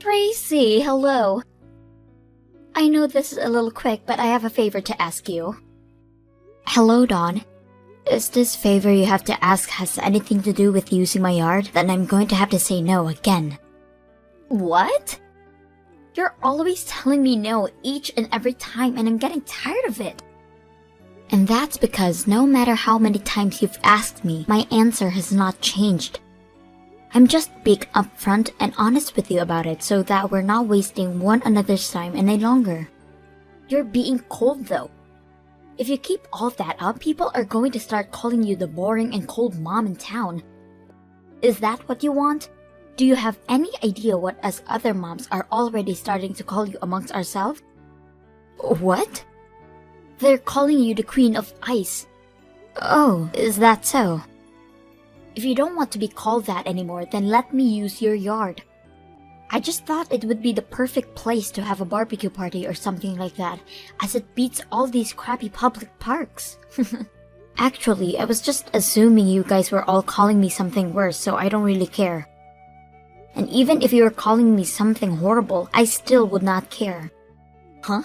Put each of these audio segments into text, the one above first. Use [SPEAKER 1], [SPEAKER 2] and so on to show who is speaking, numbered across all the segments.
[SPEAKER 1] Tracy, hello. I know this is a little quick, but I have a favor to ask you. Hello, Dawn. Is this favor you have to ask has anything to do with using my yard? Then I'm going to have to say no again. What? You're always telling me no each and every time, and I'm getting tired of it. And that's because no matter how many times you've asked me, my answer has not changed. I'm just being upfront and honest with you about it so that we're not wasting one another's time any longer. You're being cold though. If you keep all that up, people are going to start calling you the boring and cold mom in town. Is that what you want? Do you have any idea what us other moms are already starting to call you amongst ourselves? What? They're calling you the Queen of Ice. Oh, is that so? If you don't want to be called that anymore, then let me use your yard. I just thought it would be the perfect place to have a barbecue party or something like that, as it beats all these crappy public parks. Actually, I was just assuming you guys were all calling me something worse, so I don't really care. And even if you were calling me something horrible, I still would not care. Huh?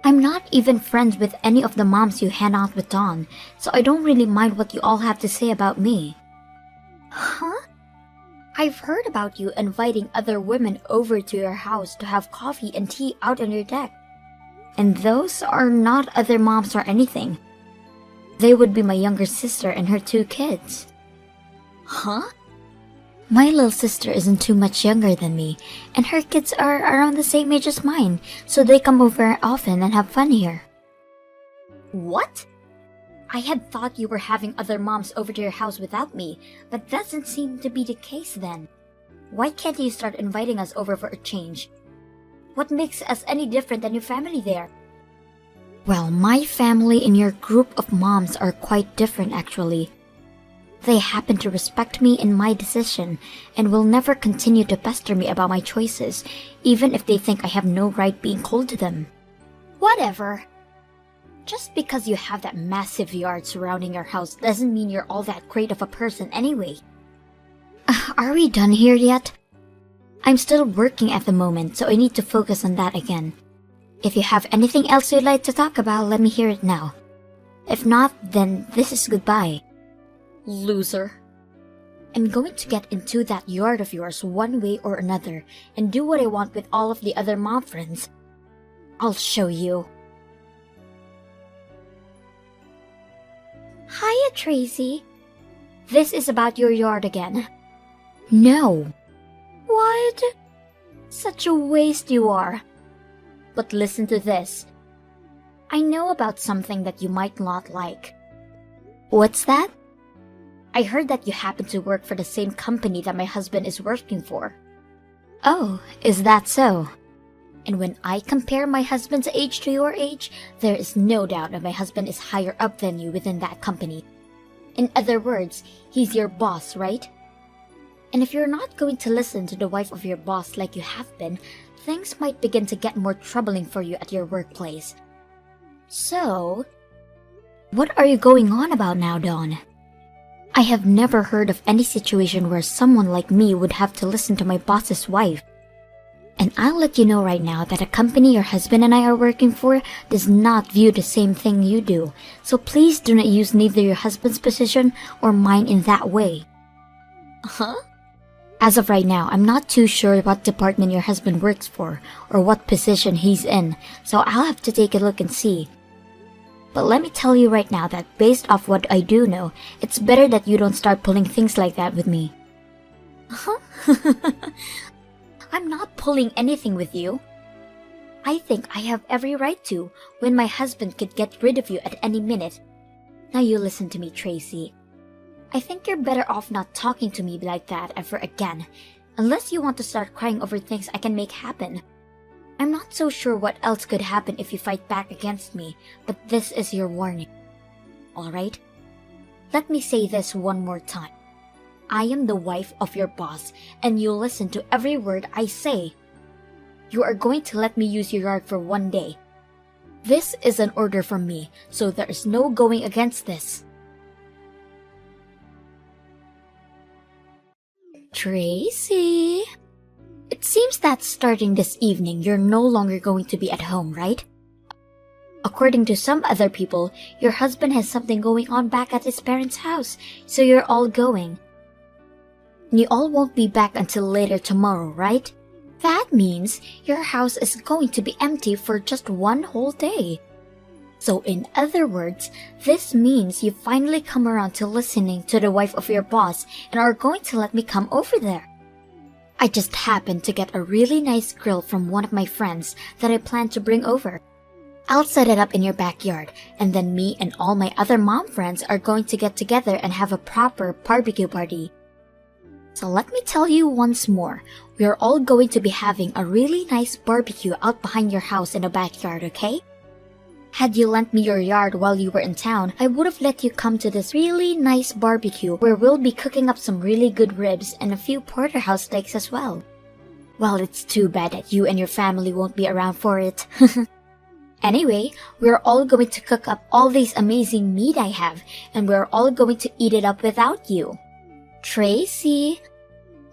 [SPEAKER 1] I'm not even friends with any of the moms you hang out with, Dawn, so I don't really mind what you all have to say about me. Huh? I've heard about you inviting other women over to your house to have coffee and tea out on your deck. And those are not other moms or anything. They would be my younger sister and her 2 kids. Huh? My little sister isn't too much younger than me, and her kids are around the same age as mine, so they come over often and have fun here. What? I had thought you were having other moms over to your house without me, but that doesn't seem to be the case then. Why can't you start inviting us over for a change? What makes us any different than your family there? Well, my family and your group of moms are quite different actually. They happen to respect me in my decision and will never continue to pester me about my choices, even if they think I have no right being cold to them. Whatever. Just because you have that massive yard surrounding your house doesn't mean you're all that great of a person anyway. Are we done here yet? I'm still working at the moment, so I need to focus on that again. If you have anything else you'd like to talk about, let me hear it now. If not, then this is goodbye. Loser. I'm going to get into that yard of yours one way or another and do what I want with all of the other mom friends. I'll show you. Hiya, Tracy. This is about your yard again. No. What? Such a waste you are. But listen to this. I know about something that you might not like. What's that? I heard that you happen to work for the same company that my husband is working for. Oh, is that so? And when I compare my husband's age to your age, there is no doubt that my husband is higher up than you within that company. In other words, he's your boss, right? And if you're not going to listen to the wife of your boss like you have been, things might begin to get more troubling for you at your workplace. So, what are you going on about now, Dawn? I have never heard of any situation where someone like me would have to listen to my boss's wife. And I'll let you know right now that a company your husband and I are working for does not view the same thing you do, so please do not use neither your husband's position or mine in that way. Huh? As of right now, I'm not too sure what department your husband works for or what position he's in, so I'll have to take a look and see. But let me tell you right now that based off what I do know, it's better that you don't start pulling things like that with me. Huh? I'm not pulling anything with you. I think I have every right to, when my husband could get rid of you at any minute. Now you listen to me, Tracy. I think you're better off not talking to me like that ever again, unless you want to start crying over things I can make happen. I'm not so sure what else could happen if you fight back against me, but this is your warning. Alright? Let me say this one more time. I am the wife of your boss, and you'll listen to every word I say. You are going to let me use your yard for one day. This is an order from me, so there is no going against this. Tracy? It seems seems that starting this evening, you're no longer going to be at home, right? According to some other people, your husband has something going on back at his parents' house, so you're all going. You all won't be back until later tomorrow, right? That means your house is going to be empty for just one whole day. So in other words, this means you finally come around to listening to the wife of your boss and are going to let me come over there. I just happened to get a really nice grill from one of my friends that I plan to bring over. I'll set it up in your backyard, and then me and all my other mom friends are going to get together and have a proper barbecue party. So let me tell you once more, we are all going to be having a really nice barbecue out behind your house in the backyard, okay? Had you lent me your yard while you were in town, I would have let you come to this really nice barbecue where we'll be cooking up some really good ribs and a few porterhouse steaks as well. Well, it's too bad that you and your family won't be around for it. Anyway, we're all going to cook up all this amazing meat I have, and we're all going to eat it up without you. Tracy,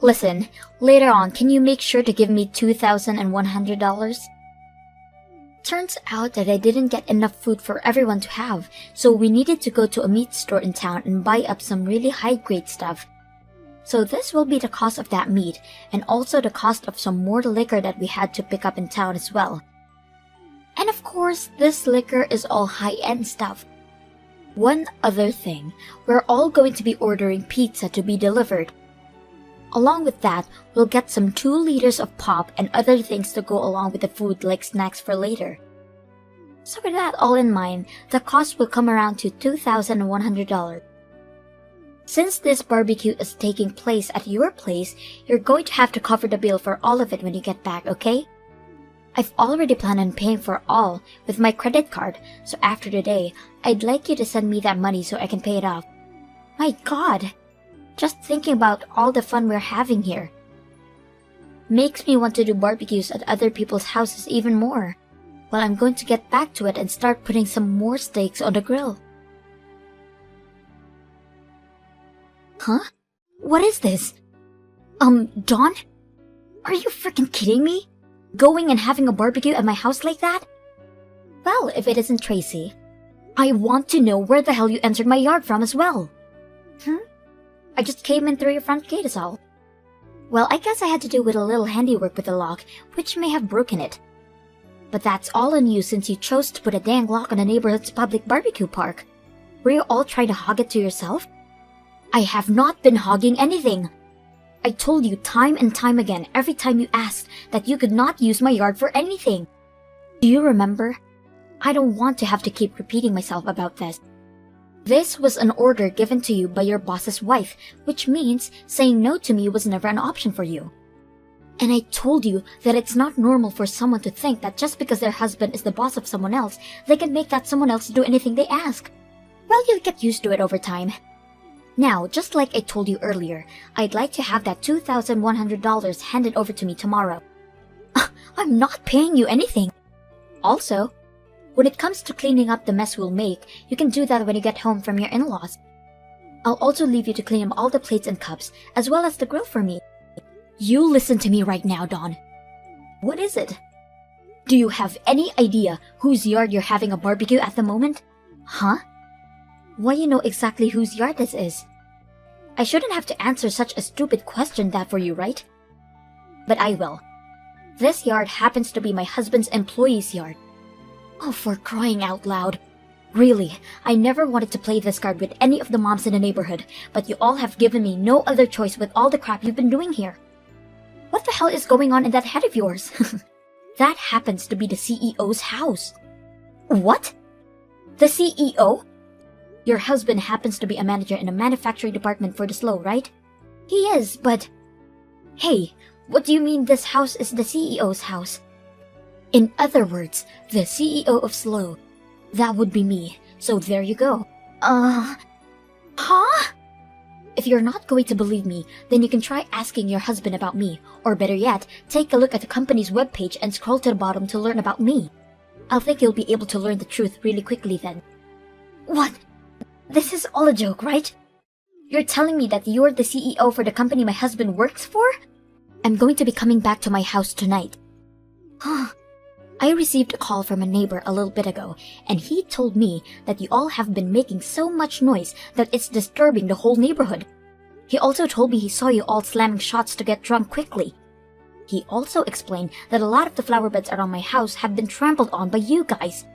[SPEAKER 1] listen, later on, can you make sure to give me $2,100? Turns out that I didn't get enough food for everyone to have, so we needed to go to a meat store in town and buy up some really high-grade stuff. So this will be the cost of that meat, and also the cost of some more liquor that we had to pick up in town as well. And of course, this liquor is all high-end stuff. One other thing, we're all going to be ordering pizza to be delivered. Along with that, we'll get some 2 liters of pop and other things to go along with the food like snacks for later. So with that all in mind, the cost will come around to $2,100. Since this barbecue is taking place at your place, you're going to have to cover the bill for all of it when you get back, okay? I've already planned on paying for all with my credit card, so after today, I'd like you to send me that money so I can pay it off. My God! Just thinking about all the fun we're having here makes me want to do barbecues at other people's houses even more. Well, I'm going to get back to it and start putting some more steaks on the grill. Huh? What is this? Dawn? Are you freaking kidding me? Going and having a barbecue at my house like that? Well, if it isn't Tracy, I want to know where the hell you entered my yard from as well. I just came in through your front gate is all. Well, I guess I had to do with a little handiwork with the lock, which may have broken it. But that's all on you since you chose to put a dang lock on the neighborhood's public barbecue park. Were you all trying to hog it to yourself? I have not been hogging anything. I told you time and time again every time you asked that you could not use my yard for anything. Do you remember? I don't want to have to keep repeating myself about this. This was an order given to you by your boss's wife, which means saying no to me was never an option for you. And I told you that it's not normal for someone to think that just because their husband is the boss of someone else, they can make that someone else do anything they ask. Well, you'll get used to it over time. Now, just like I told you earlier, I'd like to have that $2,100 handed over to me tomorrow. I'm not paying you anything. Also, when it comes to cleaning up the mess we'll make, you can do that when you get home from your in-laws. I'll also leave you to clean up all the plates and cups, as well as the grill for me. You listen to me right now, Dawn. What is it? Do you have any idea whose yard you're having a barbecue at the moment? Huh? Why you know exactly whose yard this is? I shouldn't have to answer such a stupid question that for you, right? But I will. This yard happens to be my husband's employee's yard. Oh, for crying out loud. Really, I never wanted to play this card with any of the moms in the neighborhood, but you all have given me no other choice with all the crap you've been doing here. What the hell is going on in that head of yours? That happens to be the CEO's house. What? The CEO? Your husband happens to be a manager in a manufacturing department for the SLO, right? He is, but... Hey, what do you mean this house is the CEO's house? In other words, the CEO of SLO. That would be me, so there you go. Huh? If you're not going to believe me, then you can try asking your husband about me, or better yet, take a look at the company's webpage and scroll to the bottom to learn about me. I think you'll be able to learn the truth really quickly then. What? This is all a joke, right? You're telling me that you're the CEO for the company my husband works for? I'm going to be coming back to my house tonight. I received a call from a neighbor a little bit ago, and he told me that you all have been making so much noise that it's disturbing the whole neighborhood. He also told me he saw you all slamming shots to get drunk quickly. He also explained that a lot of the flower beds around my house have been trampled on by you guys.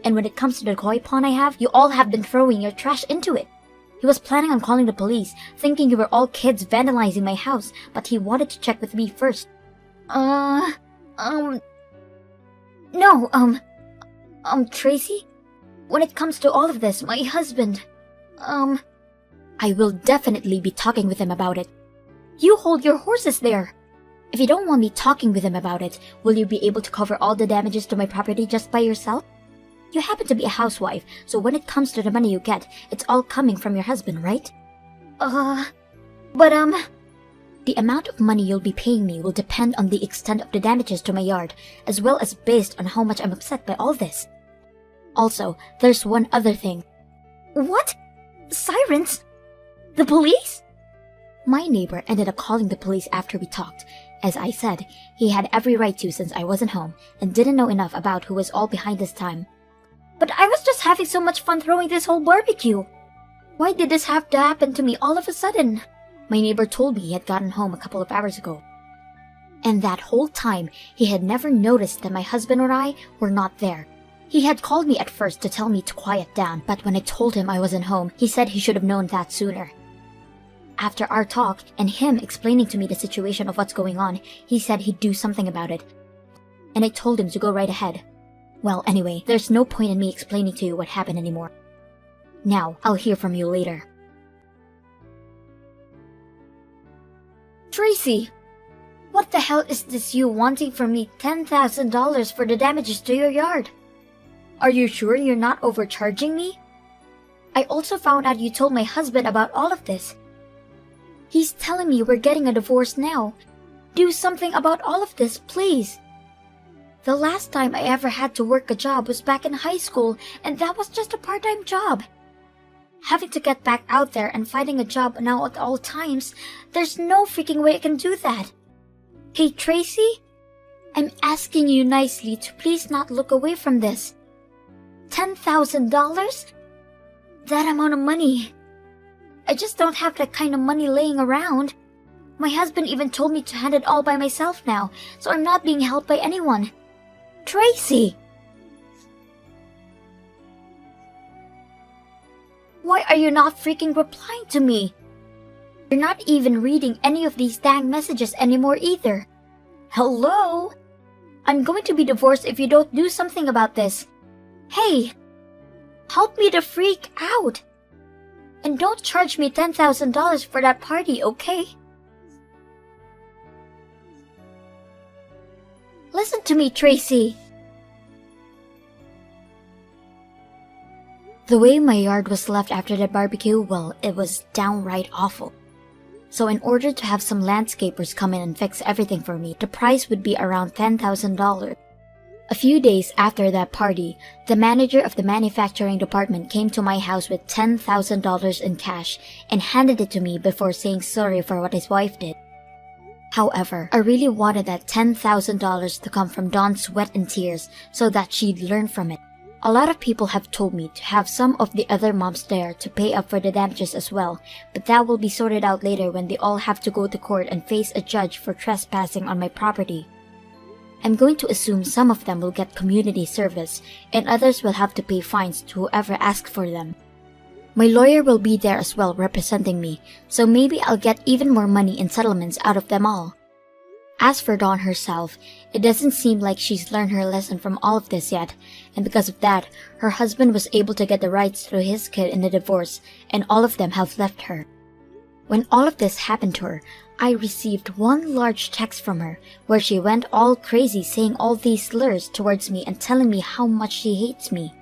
[SPEAKER 1] And when it comes to the koi pond I have, you all have been throwing your trash into it. He was planning on calling the police, thinking you were all kids vandalizing my house, but he wanted to check with me first. No, Tracy? When it comes to all of this, my husband, I will definitely be talking with him about it. You hold your horses there. If you don't want me talking with him about it, will you be able to cover all the damages to my property just by yourself? You happen to be a housewife, so when it comes to the money you get, it's all coming from your husband, right? The amount of money you'll be paying me will depend on the extent of the damages to my yard, as well as based on how much I'm upset by all this. Also, there's one other thing. What? Sirens? The police? My neighbor ended up calling the police after we talked. As I said, he had every right to since I wasn't home and didn't know enough about who was all behind this time. But I was just having so much fun throwing this whole barbecue. Why did this have to happen to me all of a sudden? My neighbor told me he had gotten home a couple of hours ago. And that whole time, he had never noticed that my husband or I were not there. He had called me at first to tell me to quiet down, but when I told him I wasn't home, he said he should have known that sooner. After our talk, and him explaining to me the situation of what's going on, he said he'd do something about it. And I told him to go right ahead. Well, anyway, there's no point in me explaining to you what happened anymore. Now, I'll hear from you later. Tracy! What the hell is this you wanting from me $10,000 for the damages to your yard? Are you sure you're not overcharging me? I also found out you told my husband about all of this. He's telling me we're getting a divorce now. Do something about all of this, please. The last time I ever had to work a job was back in high school, and that was just a part-time job. Having to get back out there and finding a job now at all times, there's no freaking way I can do that. Hey, Tracy? I'm asking you nicely to please not look away from this. $10,000? That amount of money. I just don't have that kind of money laying around. My husband even told me to hand it all by myself now, so I'm not being helped by anyone. Tracy! Why are you not freaking replying to me? You're not even reading any of these dang messages anymore either. Hello? I'm going to be divorced if you don't do something about this. Hey! Help me to freak out! And don't charge me $10,000 for that party, okay? Listen to me, Tracy. The way my yard was left after the barbecue, well, it was downright awful. So in order to have some landscapers come in and fix everything for me, the price would be around $10,000. A few days after that party, the manager of the manufacturing department came to my house with $10,000 in cash and handed it to me before saying sorry for what his wife did. However, I really wanted that $10,000 to come from Dawn's sweat and tears so that she'd learn from it. A lot of people have told me to have some of the other moms there to pay up for the damages as well, but that will be sorted out later when they all have to go to court and face a judge for trespassing on my property. I'm going to assume some of them will get community service, and others will have to pay fines to whoever asks for them. My lawyer will be there as well representing me, so maybe I'll get even more money in settlements out of them all. As for Dawn herself, it doesn't seem like she's learned her lesson from all of this yet, and because of that, her husband was able to get the rights through his kid in the divorce, and all of them have left her. When all of this happened to her, I received one large text from her where she went all crazy saying all these slurs towards me and telling me how much she hates me.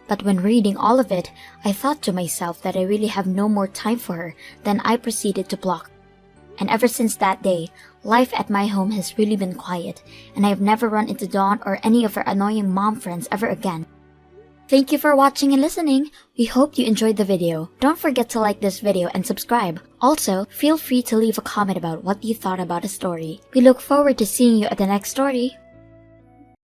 [SPEAKER 1] But when reading all of it, I thought to myself that I really have no more time for her, then I proceeded to block. And ever since that day, life at my home has really been quiet, and I have never run into Dawn or any of her annoying mom friends ever again. Thank you for watching and listening. We hope you enjoyed the video. Don't forget to like this video and subscribe. Also, feel free to leave a comment about what you thought about the story. We look forward to seeing you at the next story.